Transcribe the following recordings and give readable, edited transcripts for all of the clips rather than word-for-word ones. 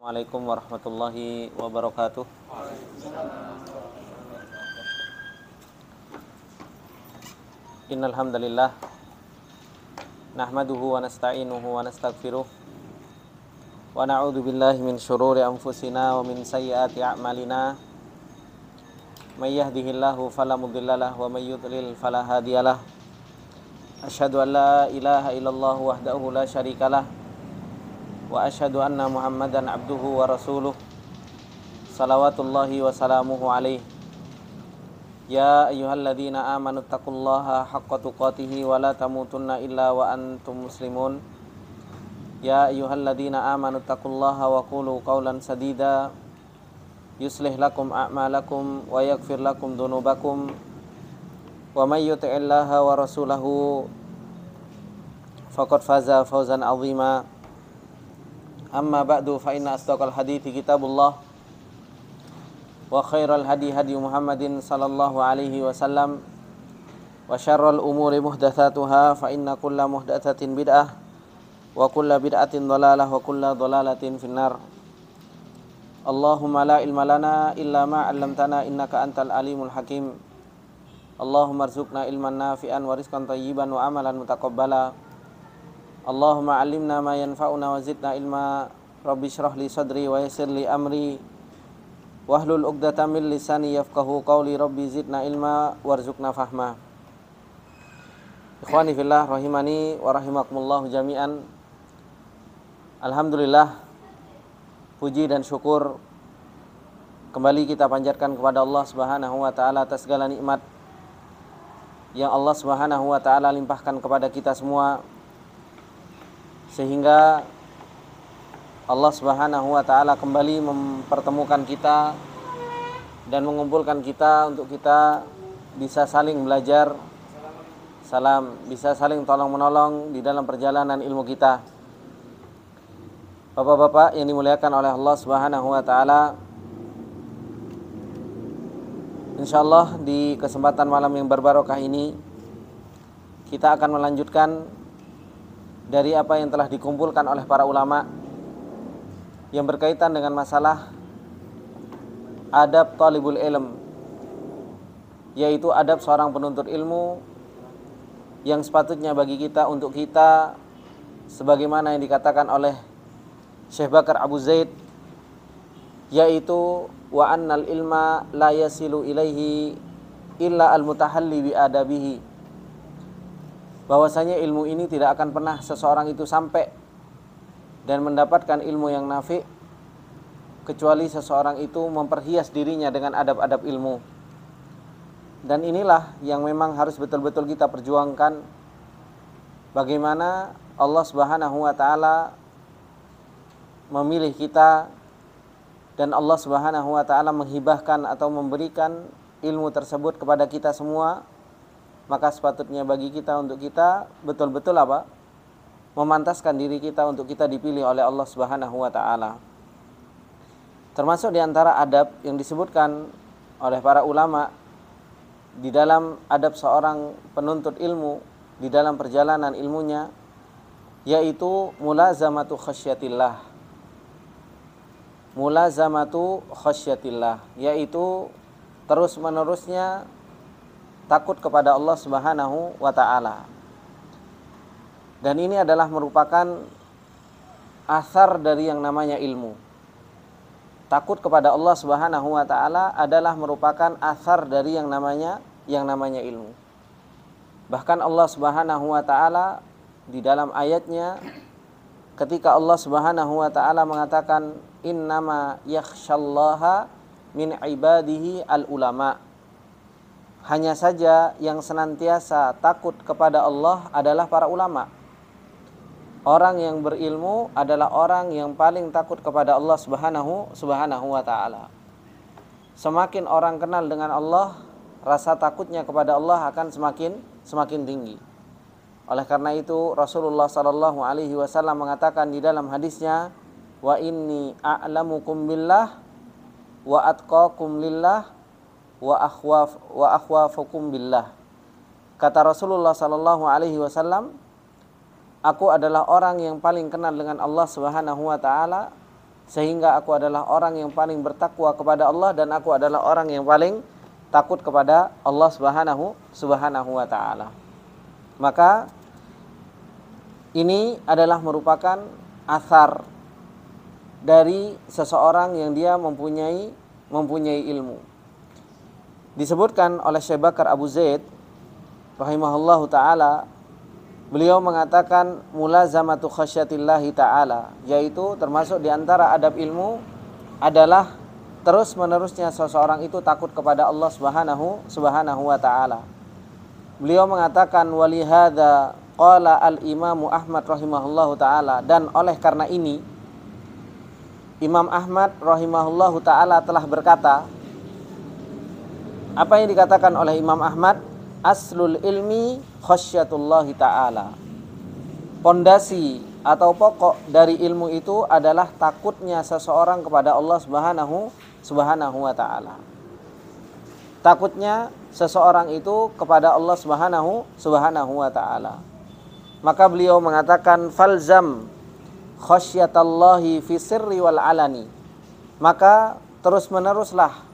Assalamualaikum warahmatullahi wabarakatuh. Innal hamdalillah nahmaduhu wa nasta'inuhu wa nastaghfiruh wa na'udzu billahi min syururi anfusina wa min sayyiati a'malina. May yahdihillahu fala mudhillalah wa may yudlil fala hadiyalah. Asyhadu an la ilaha illallah wahdahu la syarikalah wa asyhadu anna Muhammadan abduhu wa rasuluh. Salawatullahi wa salamuhu alaihi. Ya ayyuhalladzina amanu taqullaha haqqa tuqatih wa la tamutunna illa wa antum muslimun. Ya ayyuhalladzina amanu taqullaha wa qulu qawlan sadida yuslih lakum a'malakum wa yaghfir lakum dhunubakum wa may yuti'illaha wa rasulahu faqad faza fawzan 'azima. Amma ba'du fa inna asdaqal hadithi kitabullah wa khairal hadi hadi Muhammadin sallallahu alaihi wasallam wa syarrul umuri muhdatsatuha fa inna kulla muhdatsatin bid'ah wa kulla bid'atin dhalalah wa kulla dhalalatin finnar. Allahumma la ilma lana illa ma 'allamtana innaka antal alimul hakim. Allahumma arzuqna ilman nafi'an wa rizqan thayyiban wa amalan mutaqabbala. Allahumma 'allimna ma yanfa'una wa zidna ilma. Rabbi shrah li sadri wa yassir li amri wahlul 'uqdatam min lisani yafqahu qawli. Rabbi zidna ilma warzuqna fahma. Ikhwani fillah rahimani wa rahimakumullah jami'an. Alhamdulillah, puji dan syukur kembali kita panjatkan kepada Allah Subhanahu wa taala atas segala nikmat yang Allah Subhanahu wa taala limpahkan kepada kita semua, sehingga Allah Subhanahu wa taala kembali mempertemukan kita dan mengumpulkan kita untuk kita bisa saling belajar, bisa saling tolong-menolong di dalam perjalanan ilmu kita. Bapak-bapak yang dimuliakan oleh Allah Subhanahu wa taala, insyaallah di kesempatan malam yang berbarokah ini kita akan melanjutkan dari apa yang telah dikumpulkan oleh para ulama yang berkaitan dengan masalah adab talibul ilm, yaitu adab seorang penuntut ilmu yang sepatutnya bagi kita untuk kita, sebagaimana yang dikatakan oleh Syekh Bakar Abu Zaid, yaitu wa annal ilma la yasilu ilaihi illa al-mutahalli bi adabihi, bahwasanya ilmu ini tidak akan pernah seseorang itu sampai dan mendapatkan ilmu yang nafi kecuali seseorang itu memperhias dirinya dengan adab-adab ilmu. Dan inilah yang memang harus betul-betul kita perjuangkan, bagaimana Allah Subhanahu wa taala memilih kita dan Allah Subhanahu wa taala menghibahkan atau memberikan ilmu tersebut kepada kita semua. Maka sepatutnya bagi kita untuk kita betul-betul memantaskan diri kita untuk kita dipilih oleh Allah Subhanahu wa taala. Termasuk di antara adab yang disebutkan oleh para ulama di dalam adab seorang penuntut ilmu di dalam perjalanan ilmunya, yaitu mulazamatu khasyatillah. Mulazamatu khasyatillah, yaitu terus-menerusnya takut kepada Allah Subhanahu wa taala. Dan ini adalah merupakan asar dari yang namanya ilmu. Takut kepada Allah Subhanahu wa taala adalah merupakan asar dari yang namanya ilmu. Bahkan Allah Subhanahu wa taala di dalam ayatnya, ketika Allah Subhanahu wa taala mengatakan innama yakhsyallaha min ibadihi al ulama, hanya saja yang senantiasa takut kepada Allah adalah para ulama. Orang yang berilmu adalah orang yang paling takut kepada Allah Subhanahu wa taala. Semakin orang kenal dengan Allah, rasa takutnya kepada Allah akan semakin tinggi. Oleh karena itu Rasulullah sallallahu alaihi wasallam mengatakan di dalam hadisnya, wa inni a'lamukum billah wa atqakum lillah wa akhwafukum billah. Kata Rasulullah sallallahu alaihi wasallam, aku adalah orang yang paling kenal dengan Allah Subhanahu wa taala sehingga aku adalah orang yang paling bertakwa kepada Allah dan aku adalah orang yang paling takut kepada Allah Subhanahu wa taala. Maka ini adalah merupakan athar dari seseorang yang dia mempunyai ilmu. Disebutkan oleh Syekh Bakar Abu Zaid rahimahullahu taala, beliau mengatakan mulazamatu khasyatillahi taala, yaitu termasuk di antara adab ilmu adalah terus-menerusnya seseorang itu takut kepada Allah Subhanahu wa taala. Beliau mengatakan walihada qala al-Imam Ahmad rahimahullahu taala, dan oleh karena ini Imam Ahmad rahimahullahu taala telah berkata. Apa yang dikatakan oleh Imam Ahmad? Aslul ilmi khasyatullahi ta'ala. Pondasi atau pokok dari ilmu itu adalah takutnya seseorang kepada Allah Subhanahu wa ta'ala. Takutnya seseorang itu kepada Allah Subhanahu wa ta'ala. Maka beliau mengatakan falzam khasyatallahi fi sirri wal alani. Maka terus meneruslah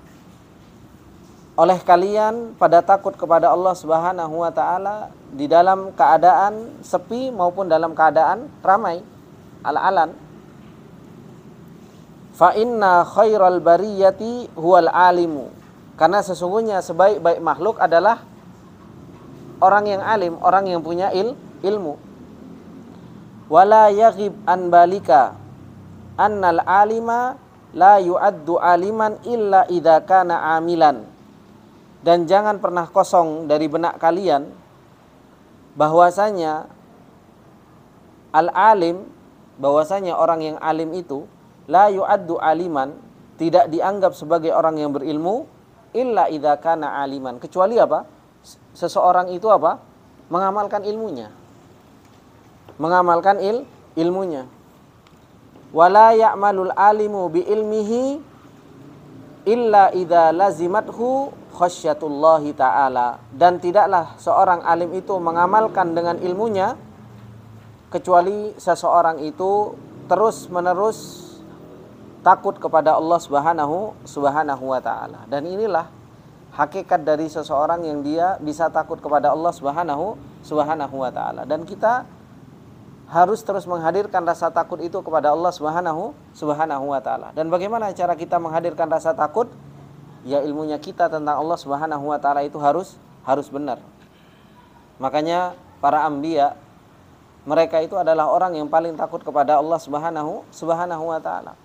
oleh kalian pada takut kepada Allah Subhanahu wa taala di dalam keadaan sepi maupun dalam keadaan ramai, al-alan. Fa inna khairal bariyati huwal alimu. Karena sesungguhnya sebaik-baik makhluk adalah orang yang alim, orang yang punya ilmu. Wala yaghib an balika annal alima la yu'addu aliman illa idza kana amilan. Dan jangan pernah kosong dari benak kalian bahwasanya al-alim, bahwasanya orang yang alim itu la yu'addu aliman, tidak dianggap sebagai orang yang berilmu illa idza kana aliman, kecuali apa? Seseorang itu apa? Mengamalkan ilmunya. Mengamalkan ilmunya. Wala ya'malul alimu bi ilmihi illa idza lazimathu khasyatullahi ta'ala. Dan tidaklah seorang alim itu mengamalkan dengan ilmunya kecuali seseorang itu terus menerus takut kepada Allah Subhanahu wa ta'ala. Dan inilah hakikat dari seseorang yang dia bisa takut kepada Allah Subhanahu wa ta'ala. Dan kita harus terus menghadirkan rasa takut itu kepada Allah Subhanahu wa ta'ala. Dan bagaimana cara kita menghadirkan rasa takut? Ya, ilmunya kita tentang Allah Subhanahu wa ta'ala itu harus benar. Makanya para anbiya, mereka itu adalah orang yang paling takut kepada Allah Subhanahu wa ta'ala.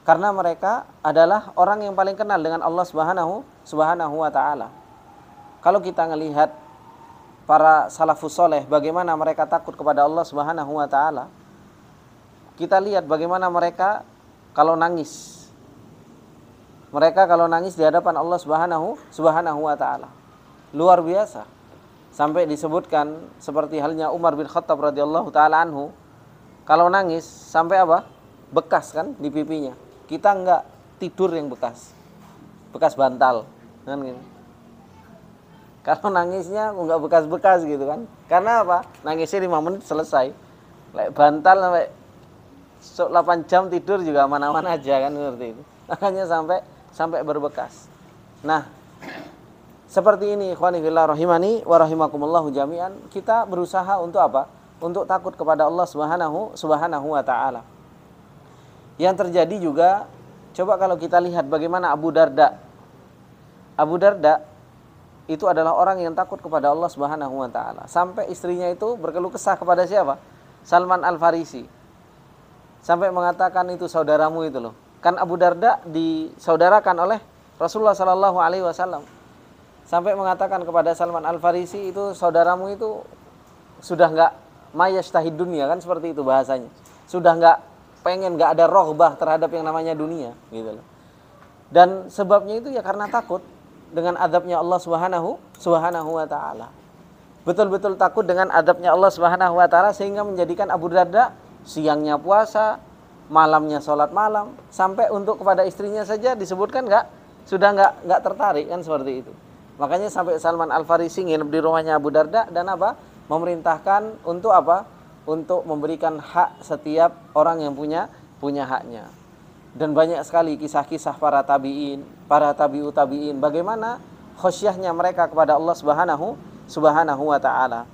Karena mereka adalah orang yang paling kenal dengan Allah Subhanahu wa ta'ala. Kalau kita melihat para salafus soleh, bagaimana mereka takut kepada Allah Subhanahu wa ta'ala, kita lihat bagaimana mereka kalau nangis. Mereka kalau nangis di hadapan Allah Subhanahu wa ta'ala, luar biasa. Sampai disebutkan seperti halnya Umar bin Khattab radhiyallahu ta'ala anhu, kalau nangis sampai apa? Bekas kan di pipinya. Kita enggak tidur yang bekas bantal kan gitu. Kalau nangisnya enggak bekas-bekas gitu kan. Karena apa? Nangisnya 5 menit selesai. Lek bantal sampai 8 jam tidur juga aman-aman aja kan, seperti itu. Makanya sampai berbekas. Nah, seperti ini ikhwani fillah rahimani wa rahimakumullahu jami'an, kita berusaha untuk apa? Untuk takut kepada Allah Subhanahu wa ta'ala. Yang terjadi juga, coba kalau kita lihat bagaimana Abu Darda. Abu Darda itu adalah orang yang takut kepada Allah Subhanahu wa ta'ala. Sampai istrinya itu berkeluh kesah kepada siapa? Salman Al-Farisi. Sampai mengatakan itu saudaramu itu loh. Kan Abu Darda disaudarakan oleh Rasulullah sallallahu alaihi wasallam. Sampai mengatakan kepada Salman Al-Farisi, itu saudaramu itu sudah enggak mayastahid dunia, kan seperti itu bahasanya. Sudah enggak ada roghbah terhadap yang namanya dunia gitu loh. Dan sebabnya itu ya karena takut dengan adabnya Allah Subhanahu wa ta'ala. Betul-betul takut dengan adabnya Allah Subhanahu wa ta'ala, sehingga menjadikan Abu Darda siangnya puasa, malamnya sholat malam, sampai untuk kepada istrinya saja disebutkan sudah enggak tertarik kan, seperti itu. Makanya sampai Salman Al-Farisi nginep di rumahnya Abu Darda dan apa? Memerintahkan untuk apa? Untuk memberikan hak setiap orang yang punya haknya. Dan banyak sekali kisah-kisah para tabi'in, para tabi'ut tabi'in, bagaimana khasyahnya mereka kepada Allah Subhanahu wa taala.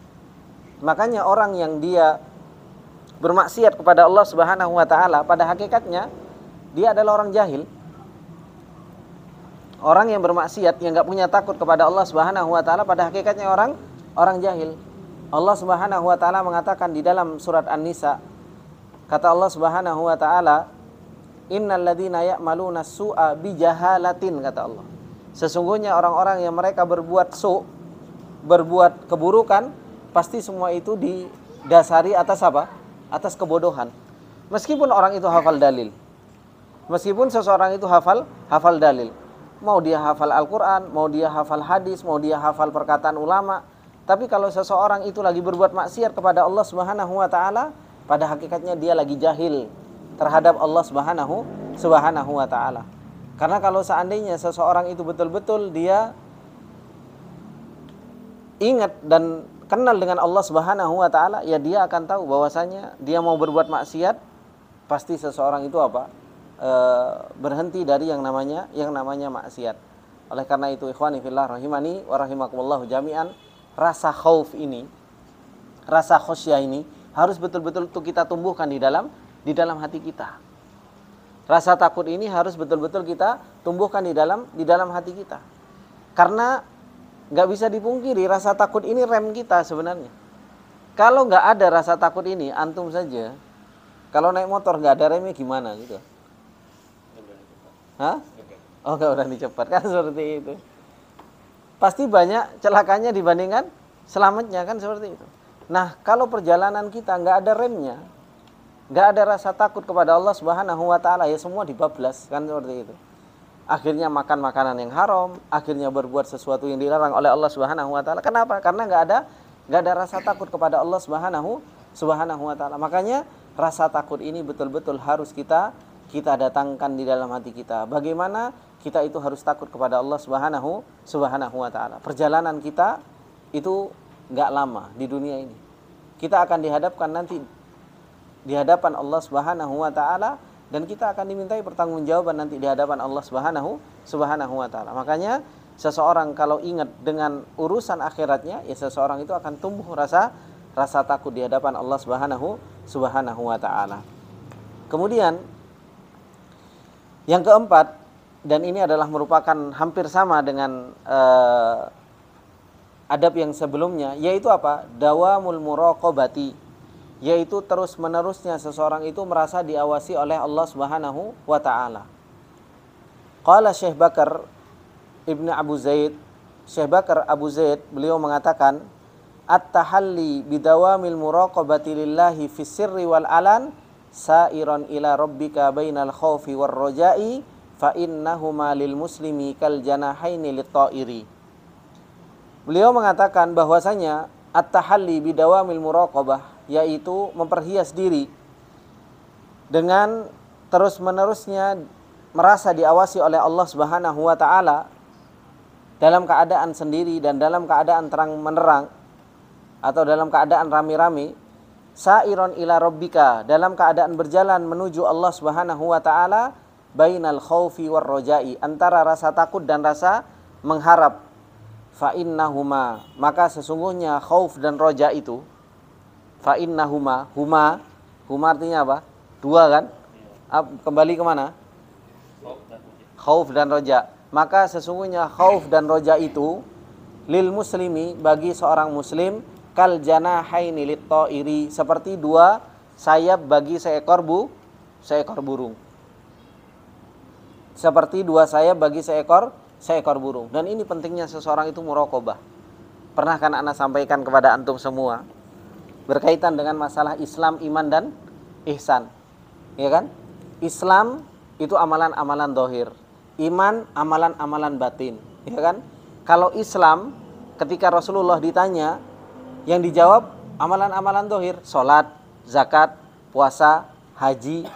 Makanya orang yang dia bermaksiat kepada Allah Subhanahu wa taala, pada hakikatnya dia adalah orang jahil. Orang yang bermaksiat yang enggak punya takut kepada Allah Subhanahu wa taala, pada hakikatnya orang jahil. Allah Subhanahu wa taala mengatakan di dalam surat An-Nisa, kata Allah Subhanahu wa taala, innal ladzina ya'maluna su'a bijahalatin, kata Allah. Sesungguhnya orang-orang yang mereka berbuat berbuat keburukan, pasti semua itu didasari atas apa? Atas kebodohan. Meskipun orang itu hafal dalil. Meskipun seseorang itu hafal dalil. Mau dia hafal Al-Qur'an, mau dia hafal hadis, mau dia hafal perkataan ulama, tapi kalau seseorang itu lagi berbuat maksiat kepada Allah Subhanahu wa taala, pada hakikatnya dia lagi jahil terhadap Allah Subhanahu wa taala. Karena kalau seandainya seseorang itu betul-betul dia ingat dan kenal dengan Allah Subhanahu wa taala, ya dia akan tahu bahwasanya dia mau berbuat maksiat, pasti seseorang itu berhenti dari yang namanya maksiat. Oleh karena itu ikhwani fillah rahimani wa rahimakumullah jami'an, rasa khauf ini, rasa khasyah ini harus betul-betul kita tumbuhkan di dalam hati kita. Rasa takut ini harus betul-betul kita tumbuhkan di dalam hati kita. Karena nggak bisa dipungkiri rasa takut ini rem kita sebenarnya. Kalau nggak ada rasa takut ini, antum saja kalau naik motor nggak ada remnya gimana gitu? Hah? Oh, nggak berani cepat kan seperti itu. Pasti banyak celakanya dibandingkan selamatnya kan seperti itu. Nah, kalau perjalanan kita nggak ada remnya, nggak ada rasa takut kepada Allah Subhanahu wa taala, ya semua dibablas kan seperti itu. Akhirnya makan makanan yang haram, akhirnya berbuat sesuatu yang dilarang oleh Allah Subhanahu wa taala. Kenapa? Karena nggak ada rasa takut kepada Allah Subhanahu wa taala. Makanya rasa takut ini betul-betul harus kita datangkan di dalam hati kita. Bagaimana kita itu harus takut kepada Allah Subhanahu wa taala. Perjalanan kita itu nggak lama di dunia ini. Kita akan dihadapkan nanti di hadapan Allah Subhanahu wa taala, dan kita akan dimintai pertanggungjawaban nanti di hadapan Allah Subhanahu wa taala. Makanya seseorang kalau ingat dengan urusan akhiratnya, ya seseorang itu akan tumbuh rasa takut di hadapan Allah Subhanahu wa taala. Kemudian yang keempat, dan ini adalah merupakan hampir sama dengan adab yang sebelumnya, yaitu apa? Dawamul muraqabati, yaitu terus-menerusnya seseorang itu merasa diawasi oleh Allah Subhanahu wa taala. Qala Syekh Bakar Ibnu Abu Zaid, Syekh Bakar Abu Zaid, beliau mengatakan, at-tahalli bidawamil muraqabati lillahi fis sirri wal alan sa'iran ila rabbika bainal khaufi war raja'i fa innahuma lil muslimi kal janahaini lit ta'iri. Beliau mengatakan bahwasanya at-tahalli bidawamil muraqabah, yaitu memperhias diri dengan terus-menerusnya merasa diawasi oleh Allah Subhanahu wa taala dalam keadaan sendiri dan dalam keadaan terang menerang atau dalam keadaan rame-rame, sa'iron ila rabbika, dalam keadaan berjalan menuju Allah Subhanahu wa taala, bainal khaufi war raja'i, antara rasa takut dan rasa mengharap. Fa innahuma, maka sesungguhnya khauf dan raja itu, fa innahuma, huma artinya apa? Dua kan? Kembali kemana? Khauf dan raja. Maka sesungguhnya khauf dan raja itu lil muslimi, bagi seorang muslim, kal janahaini lit ta'iri, seperti dua sayap bagi seekor burung. Seperti dua sayap bagi seekor burung. Dan ini pentingnya seseorang itu muraqabah. Pernah kan ana sampaikan kepada antum semua berkaitan dengan masalah Islam, iman dan ihsan. Ya kan? Islam itu amalan-amalan zahir, iman amalan-amalan batin, ya kan? Kalau Islam, ketika Rasulullah ditanya, yang dijawab amalan-amalan zahir, salat, zakat, puasa, haji.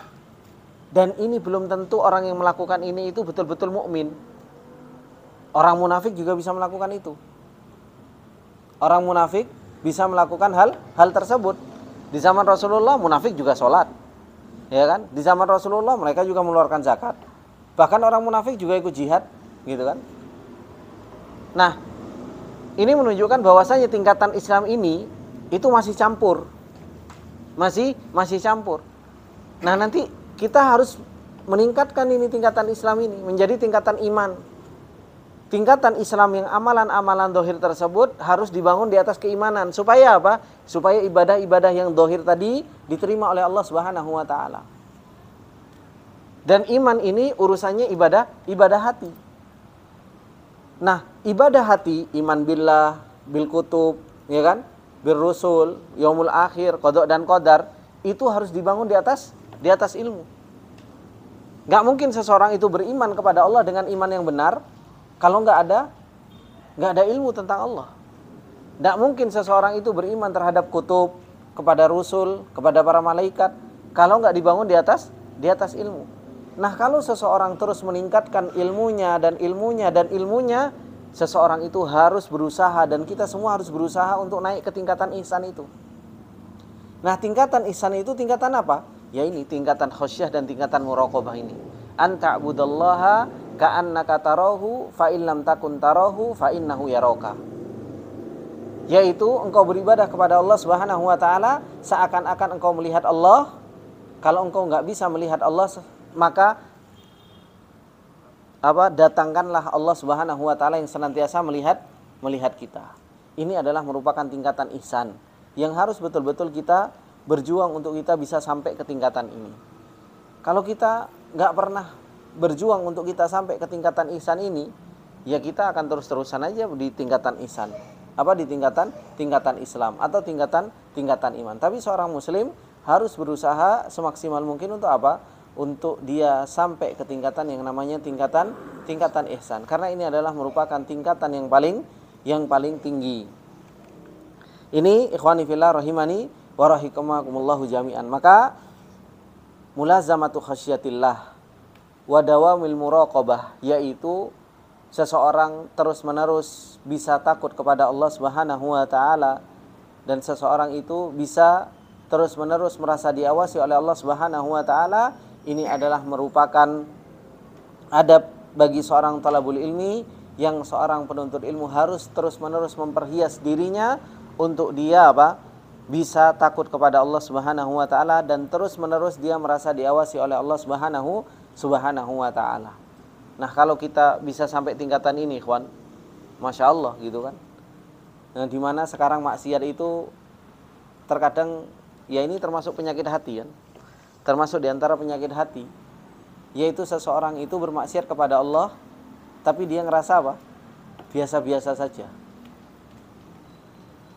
Dan ini belum tentu orang yang melakukan ini itu betul-betul mukmin. Orang munafik juga bisa melakukan itu. Orang munafik bisa melakukan hal tersebut. Di zaman Rasulullah munafik juga salat. Ya kan? Di zaman Rasulullah mereka juga mengeluarkan zakat. Bahkan orang munafik juga ikut jihad, gitu kan? Nah, ini menunjukkan bahwasanya tingkatan Islam ini itu masih campur. Masih campur. Nah, nanti kita harus meningkatkan ini tingkatan Islam ini menjadi tingkatan iman. Tingkatan Islam yang amalan-amalan dohir tersebut harus dibangun di atas keimanan. Supaya apa? Supaya ibadah-ibadah yang dohir tadi diterima oleh Allah Subhanahu wa ta'ala. Dan iman ini urusannya ibadah hati. Nah, ibadah hati, iman billah, bil kutub, ya kan? Bir rusul, yaumul akhir, qada dan qadar, itu harus dibangun di atas ilmu. Gak mungkin seseorang itu beriman kepada Allah dengan iman yang benar kalau nggak ada ilmu tentang Allah. Nggak mungkin seseorang itu beriman terhadap kutub, kepada Rasul, kepada para malaikat, kalau nggak dibangun di atas ilmu. Nah, kalau seseorang terus meningkatkan ilmunya, seseorang itu harus berusaha, dan kita semua harus berusaha untuk naik ke tingkatan ihsan itu. Nah, tingkatan ihsan itu tingkatan apa? Ya ini, tingkatan khasyah dan tingkatan muraqabah ini. Anta'budallaha ka'annaka tarahu fa in lam takun tarahu fa innahu yaraka. Yaitu engkau beribadah kepada Allah Subhanahu wa taala seakan-akan engkau melihat Allah. Kalau engkau enggak bisa melihat Allah, maka datangkanlah Allah Subhanahu wa taala yang senantiasa melihat kita. Ini adalah merupakan tingkatan ihsan yang harus betul-betul kita berjuang untuk kita bisa sampai ke tingkatan ini. Kalau kita enggak pernah berjuang untuk kita sampai ke tingkatan ihsan ini, ya kita akan terus-terusan aja di tingkatan ihsan. Di tingkatan Islam atau tingkatan iman. Tapi seorang muslim harus berusaha semaksimal mungkin untuk apa? Untuk dia sampai ke tingkatan yang namanya tingkatan ihsan. Karena ini adalah merupakan tingkatan yang paling tinggi. Ini ikhwani fillah rahimani wa rahimakumullah jami'an. Maka mulazamatu khasyatillah wa dawamil muraqabah, yaitu seseorang terus-menerus bisa takut kepada Allah Subhanahu wa taala, dan seseorang itu bisa terus-menerus merasa diawasi oleh Allah Subhanahu wa taala. Ini adalah merupakan adab bagi seorang talabul ilmi, yang seorang penuntut ilmu harus terus-menerus memperhias dirinya untuk dia bisa takut kepada Allah Subhanahu wa taala, dan terus-menerus dia merasa diawasi oleh Allah Subhanahu wa ta'ala. Nah, kalau kita bisa sampai tingkatan ini, ikhwan, Masya Allah gitu kan. Nah, dimana sekarang maksiat itu terkadang, ya ini termasuk penyakit hati kan. Termasuk diantara penyakit hati, yaitu seseorang itu bermaksiat kepada Allah, tapi dia ngerasa biasa-biasa saja.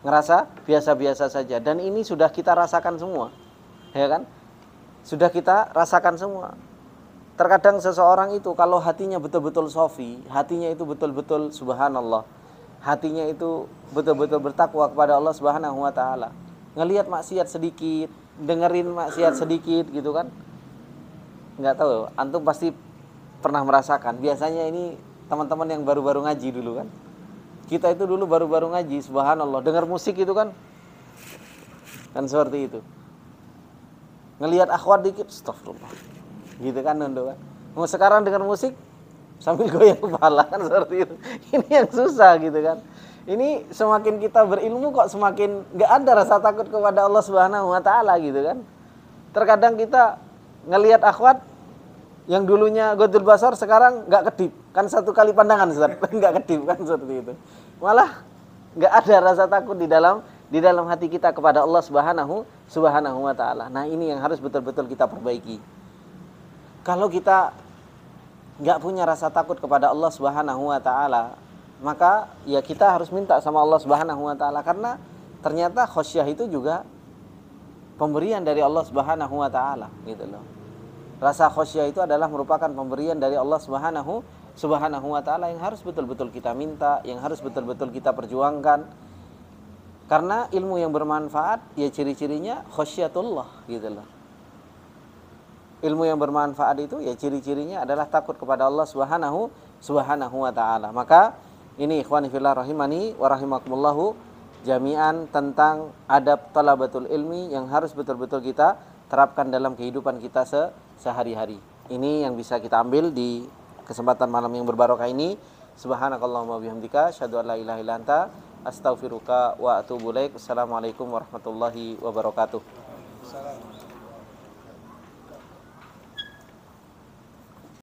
Ngerasa biasa-biasa saja. Dan ini sudah kita rasakan semua, ya kan. Sudah kita rasakan semua. Terkadang seseorang itu kalau hatinya betul-betul sofi, hatinya itu betul-betul subhanallah, hatinya itu betul-betul bertakwa kepada Allah Subhanahu wa taala, ngelihat maksiat sedikit, dengerin maksiat sedikit gitu kan. Enggak tahu, antum pasti pernah merasakan. Biasanya ini teman-teman yang baru-baru ngaji dulu kan. Kita itu dulu baru-baru ngaji, subhanallah, dengar musik itu kan seperti itu. Ngelihat akhwat dikit, astagfirullah. Gitu kan, Nondo kan. Mau sekarang dengar musik sambil goyang kepala kan seperti itu. Ini yang susah gitu kan. Ini semakin kita berilmu kok semakin enggak ada rasa takut kepada Allah Subhanahu wa taala gitu kan. Terkadang kita ngelihat akhwat yang dulunya godul basar sekarang enggak kedip. Kan satu kali pandangan Ustaz, enggak kedip kan seperti itu. Malah enggak ada rasa takut di dalam hati kita kepada Allah Subhanahu wa taala. Nah, ini yang harus betul-betul kita perbaiki. Kalau kita nggak punya rasa takut kepada Allah Subhanahu wa taala, maka ya kita harus minta sama Allah Subhanahu wa taala, karena ternyata khasyah itu juga pemberian dari Allah Subhanahu wa taala gitu loh. Rasa khasyah itu adalah merupakan pemberian dari Allah Subhanahu wa taala yang harus betul-betul kita minta, yang harus betul-betul kita perjuangkan. Karena ilmu yang bermanfaat ya ciri-cirinya khasyatullah gitu loh. Ilmu yang bermanfaat itu ya ciri-cirinya adalah takut kepada Allah Subhanahu wa taala. Maka ini ikhwani fillah rahimani wa rahimakumullahu jami'an tentang adab talabatul ilmi yang harus betul-betul kita terapkan dalam kehidupan kita sehari-hari. Ini yang bisa kita ambil di kesempatan malam yang berbarokah ini. Subhanakallahumma bihamdika asyhadu an la ilaha illa anta astaghfiruka wa atubu ilaik. Assalamualaikum warahmatullahi wabarakatuh.